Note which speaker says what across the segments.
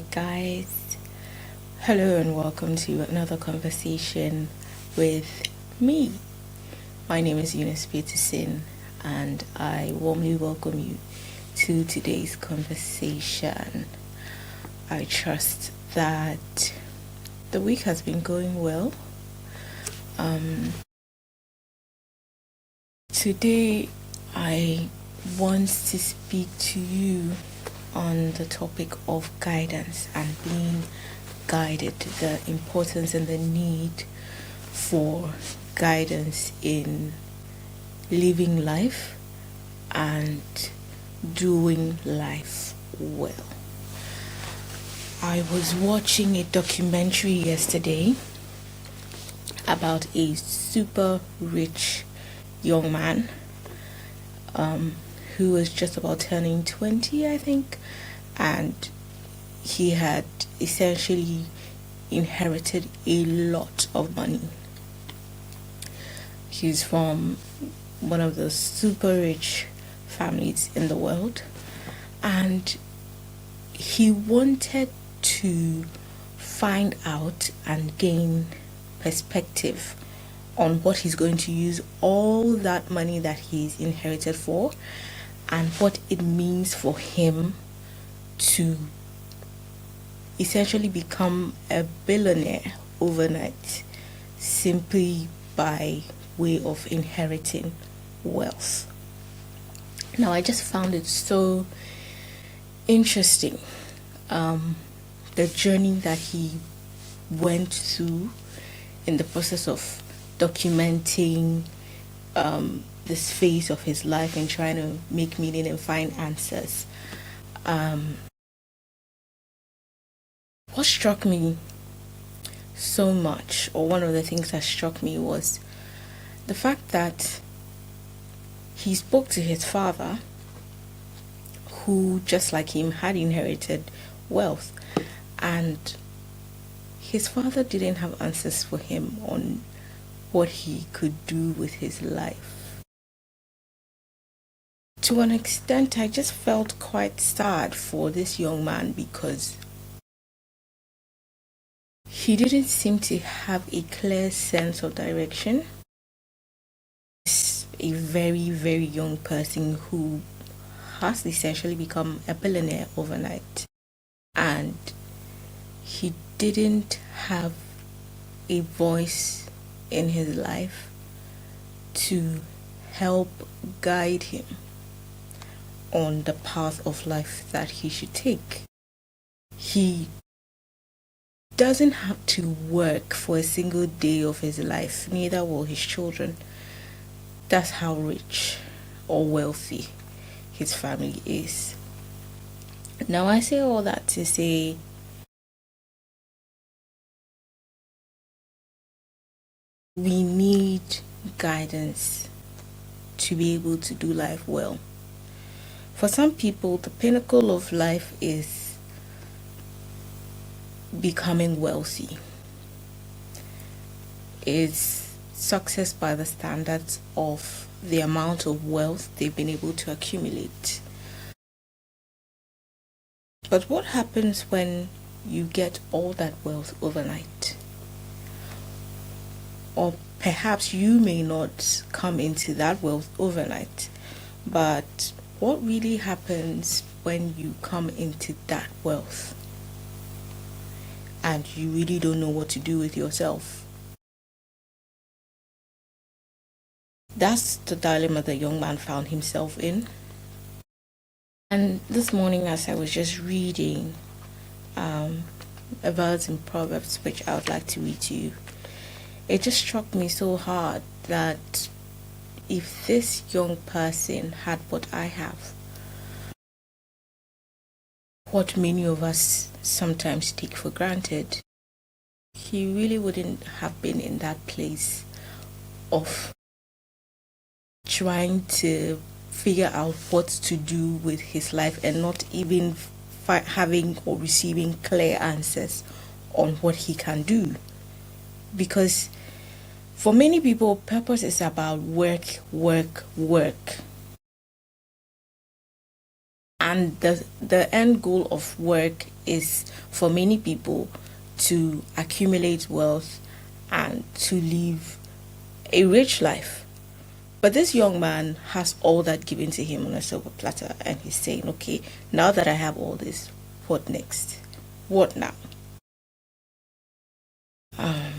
Speaker 1: Hi guys, hello and welcome to another conversation with me. My name is Eunice Peterson and I warmly welcome you to today's conversation. I trust that the week has been going well. Today I want to speak to you on the topic of guidance and being guided, the importance and the need for guidance in living life and doing life well. I was watching a documentary yesterday about a super rich young man who was just about turning 20, I think, and he had essentially inherited a lot of money. He's from one of the super rich families in the world, and he wanted to find out and gain perspective on what he's going to use all that money that he's inherited for, and what it means for him to essentially become a billionaire overnight simply by way of inheriting wealth. Now, I just found it so interesting, the journey that he went through in the process of documenting this phase of his life and trying to make meaning and find answers. What struck me so much, or one of the things that struck me, was the fact that he spoke to his father, who, just like him, had inherited wealth, and his father didn't have answers for him on what he could do with his life. To an extent, I just felt quite sad for this young man because he didn't seem to have a clear sense of direction. He's a very, very young person who has essentially become a billionaire overnight, and he didn't have a voice in his life to help guide him on the path of life that he should take. He doesn't have to work for a single day of his life, neither will his children. That's how rich or wealthy his family is. Now, I say all that to say we need guidance to be able to do life well. For some people, the pinnacle of life is becoming wealthy. It's success by the standards of the amount of wealth they've been able to accumulate. But what happens when you get all that wealth overnight? Or perhaps you may not come into that wealth overnight, but what really happens when you come into that wealth and you really don't know what to do with yourself? That's the dilemma the young man found himself in. And this morning, as I was just reading a verse in Proverbs, which I would like to read to you, it just struck me so hard that if this young person had what I have, what many of us sometimes take for granted, he really wouldn't have been in that place of trying to figure out what to do with his life and not even having or receiving clear answers on what he can do. Because for many people, purpose is about work, work, work. And the end goal of work is for many people to accumulate wealth and to live a rich life. But this young man has all that given to him on a silver platter, and he's saying, okay, now that I have all this, what next? What now?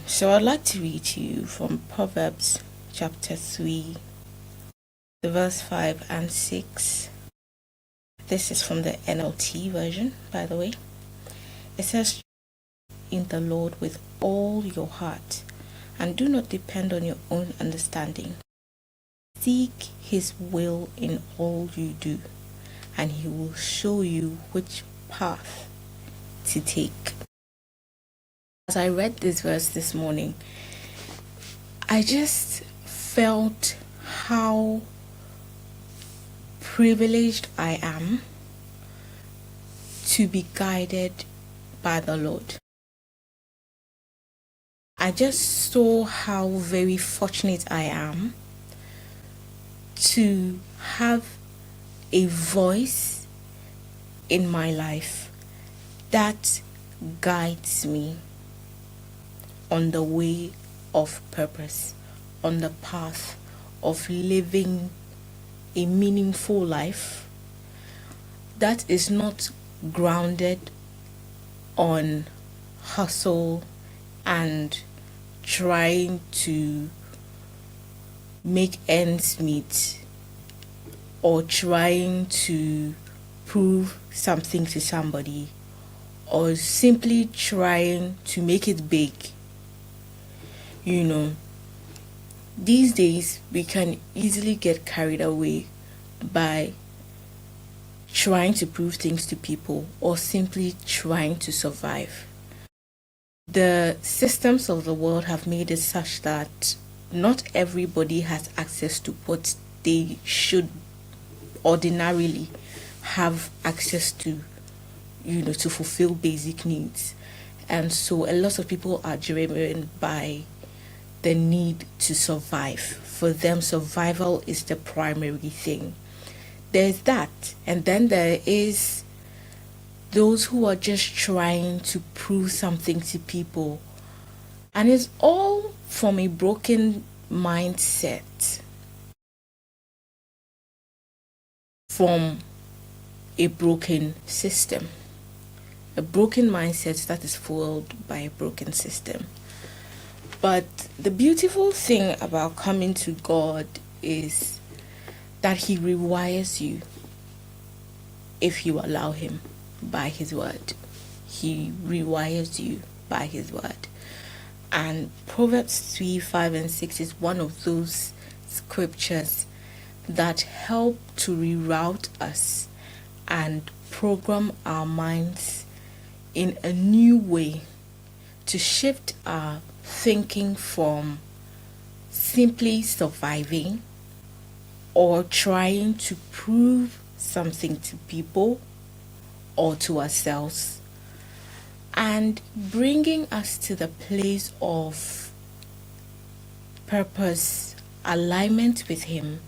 Speaker 1: So I'd like to read to you from Proverbs chapter 3, the verse 5 and 6. This is from the NLT version, by the way. It says, in the Lord with all your heart, and do not depend on your own understanding. Seek his will in all you do, and he will show you which path to take. As I read this verse this morning, I just felt how privileged I am to be guided by the Lord. I just saw how very fortunate I am to have a voice in my life that guides me on the way of purpose, on the path of living a meaningful life that is not grounded on hustle and trying to make ends meet or trying to prove something to somebody or simply trying to make it big. You know, these days we can easily get carried away by trying to prove things to people or simply trying to survive. The systems of the world have made it such that not everybody has access to what they should ordinarily have access to, to fulfill basic needs. And so a lot of people are driven by the need to survive. For them, survival is the primary thing. There's that. And then there is those who are just trying to prove something to people. And it's all from a broken mindset, from a broken system. A broken mindset that is fueled by a broken system. But the beautiful thing about coming to God is that he rewires you if you allow him by his word. He rewires you by his word. And Proverbs 3, 5, and 6 is one of those scriptures that help to reroute us and program our minds in a new way to shift our thinking from simply surviving or trying to prove something to people or to ourselves, and bringing us to the place of purpose, alignment with him,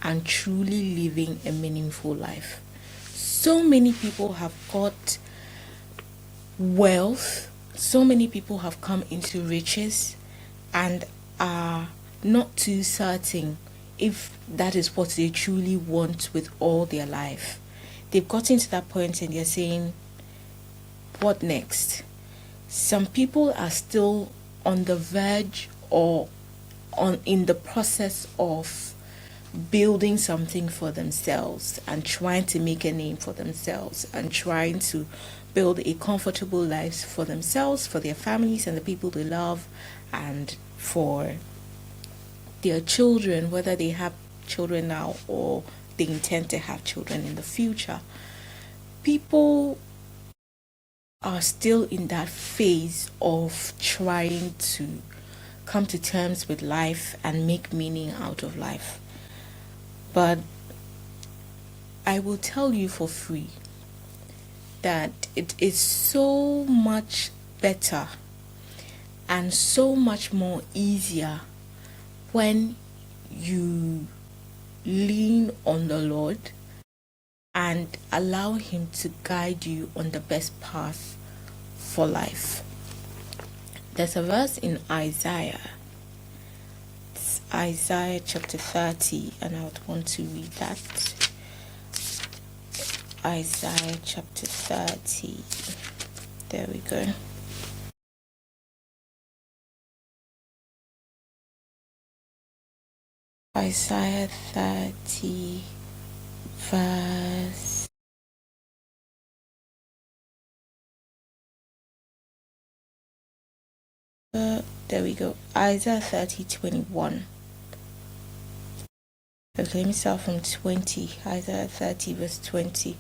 Speaker 1: and truly living a meaningful life. So many people have got wealth, so many people have come into riches and are not too certain if that is what they truly want with all their life. They've gotten to that point and they're saying, what next? Some people are still on the verge or in the process of building something for themselves and trying to make a name for themselves and trying to build a comfortable life for themselves, for their families and the people they love, and for their children, whether they have children now or they intend to have children in the future. People are still in that phase of trying to come to terms with life and make meaning out of life. But I will tell you for free that it is so much better and so much more easier when you lean on the Lord and allow him to guide you on the best path for life. There's a verse in Isaiah. It's Isaiah chapter 30, and I would want to read that. Isaiah chapter 30. There we go. Isaiah 30, verse. There we go. Isaiah 30:21. Okay, let me start from 20. Isaiah 30, verse 20.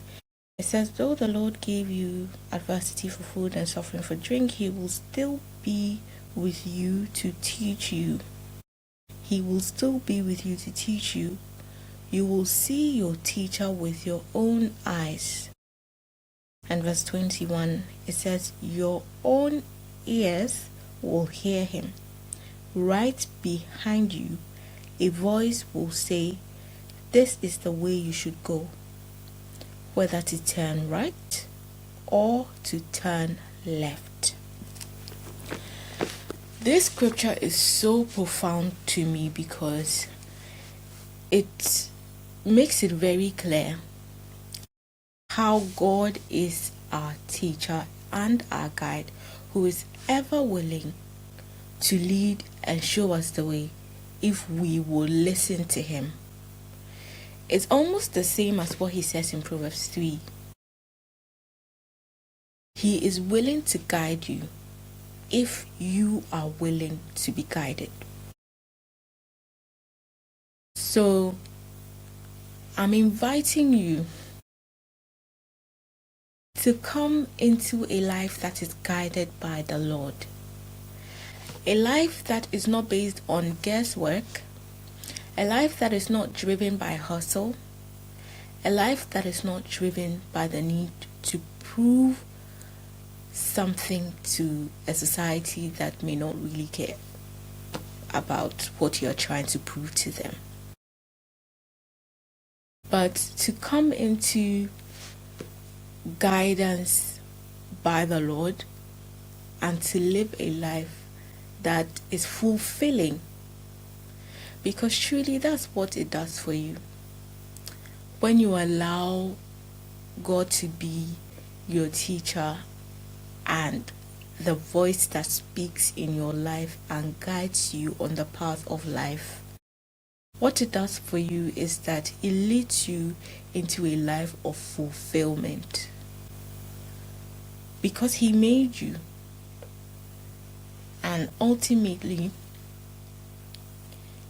Speaker 1: It says, though the Lord gave you adversity for food and suffering for drink, he will still be with you to teach you. He will still be with you to teach you. You will see your teacher with your own eyes. And verse 21, it says, your own ears will hear him. Right behind you, a voice will say, this is the way you should go, whether to turn right or to turn left. This scripture is so profound to me because it makes it very clear how God is our teacher and our guide, who is ever willing to lead and show us the way if we will listen to him. It's almost the same as what he says in Proverbs 3. He is willing to guide you if you are willing to be guided. So I'm inviting you to come into a life that is guided by the Lord. A life that is not based on guesswork. A life that is not driven by hustle. A life that is not driven by the need to prove something to a society that may not really care about what you're trying to prove to them. But to come into guidance by the Lord and to live a life that is fulfilling, because truly that's what it does for you. When you allow God to be your teacher and the voice that speaks in your life and guides you on the path of life, what it does for you is that it leads you into a life of fulfillment. Because he made you, and ultimately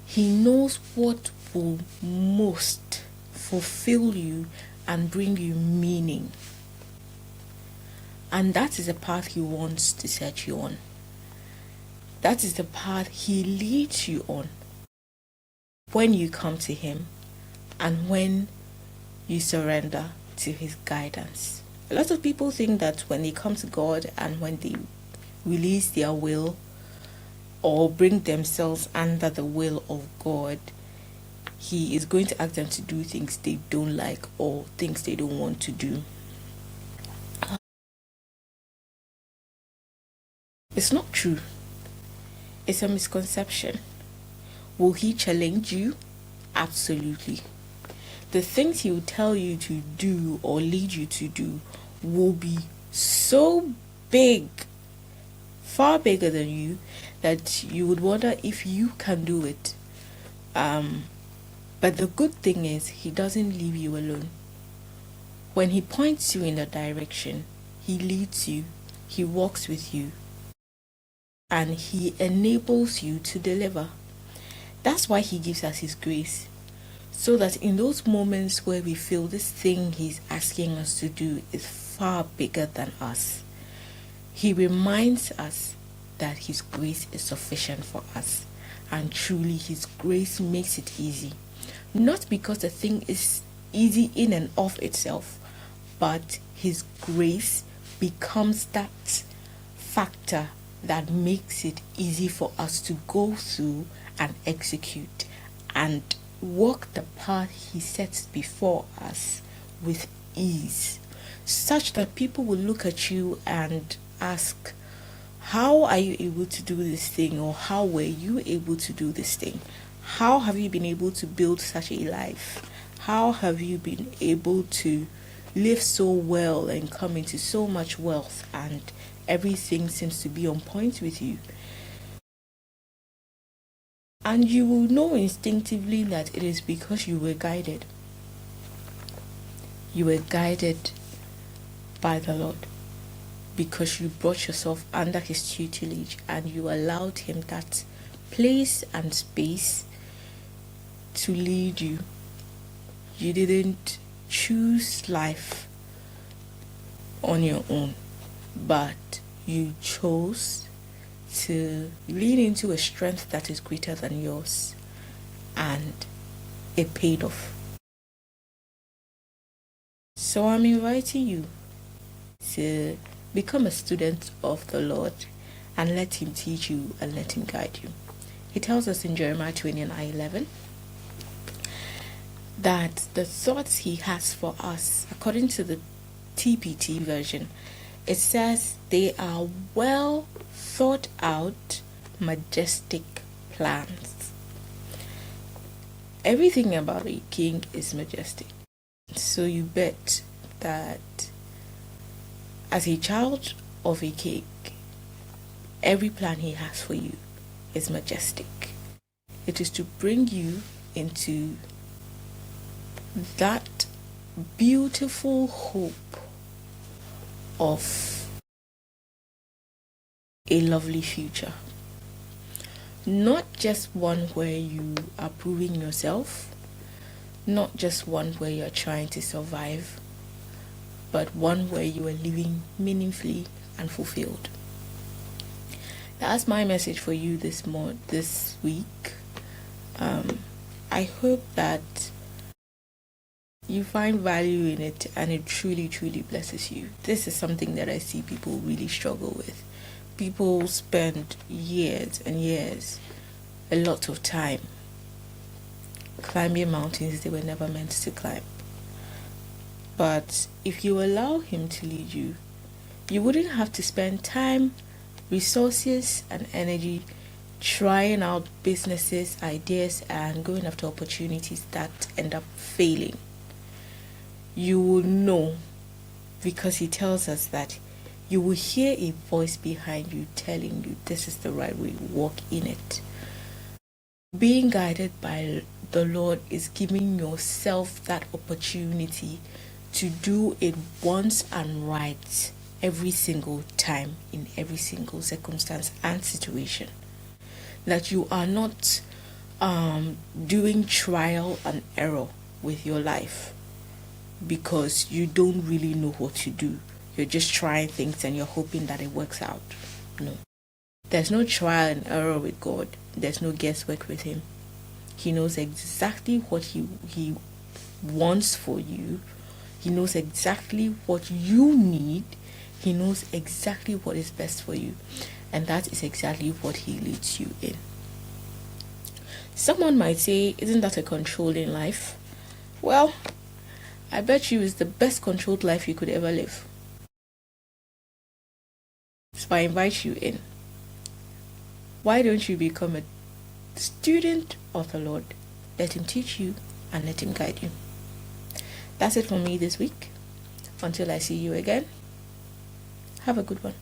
Speaker 1: he knows what will most fulfill you and bring you meaning. And that is the path he wants to set you on. That is the path he leads you on when you come to him and when you surrender to his guidance. A lot of people think that when they come to God and when they release their will or bring themselves under the will of God, he is going to ask them to do things they don't like or things they don't want to do. It's not true. It's a misconception. Will he challenge you? Absolutely. The things he will tell you to do or lead you to do will be so big, far bigger than you, that you would wonder if you can do it. But the good thing is, he doesn't leave you alone. When he points you in a direction, he leads you, he walks with you, and he enables you to deliver. That's why he gives us his grace, so that in those moments where we feel this thing he's asking us to do is far bigger than us, he reminds us that his grace is sufficient for us, and truly his grace makes it easy. Not because the thing is easy in and of itself, but his grace becomes that factor that makes it easy for us to go through and execute and walk the path he sets before us with ease, such that people will look at you and ask, how are you able to do this thing? Or how were you able to do this thing? How have you been able to build such a life? How have you been able to live so well and come into so much wealth, and everything seems to be on point with you? And you will know instinctively that it is because you were guided. You were guided by the Lord, because you brought yourself under His tutelage and you allowed Him that place and space to lead you. You didn't choose life on your own, but you chose to lean into a strength that is greater than yours, and it paid off. So I'm inviting you to become a student of the Lord and let Him teach you and let Him guide you. He tells us in Jeremiah 29:11 that the thoughts He has for us, according to the TPT version, it says they are well thought out, majestic plans. Everything about a king is majestic. So you bet that as a child of a king, every plan he has for you is majestic. It is to bring you into that beautiful hope of a lovely future. Not just one where you are proving yourself, not just one where you're trying to survive, but one where you are living meaningfully and fulfilled. That's my message for you this week. I hope that you find value in it and it truly, truly blesses you. This is something that I see people really struggle with. People spend years and years, a lot of time, climbing mountains they were never meant to climb. But if you allow Him to lead you, you wouldn't have to spend time, resources, and energy trying out businesses, ideas, and going after opportunities that end up failing. You will know, because He tells us that you will hear a voice behind you telling you this is the right way, walk in it. Being guided by the Lord is giving yourself that opportunity to do it once and right every single time, in every single circumstance and situation. That you are not doing trial and error with your life because you don't really know what to do. You're just trying things and you're hoping that it works out. No. There's no trial and error with God. There's no guesswork with Him. He knows exactly what He wants for you. He knows exactly what you need. He knows exactly what is best for you. And that is exactly what He leads you in. Someone might say, isn't that a controlling life? Well, I bet you it's the best controlled life you could ever live. So I invite you in. Why don't you become a student of the Lord? Let Him teach you and let Him guide you. That's it for me this week. Until I see you again, have a good one.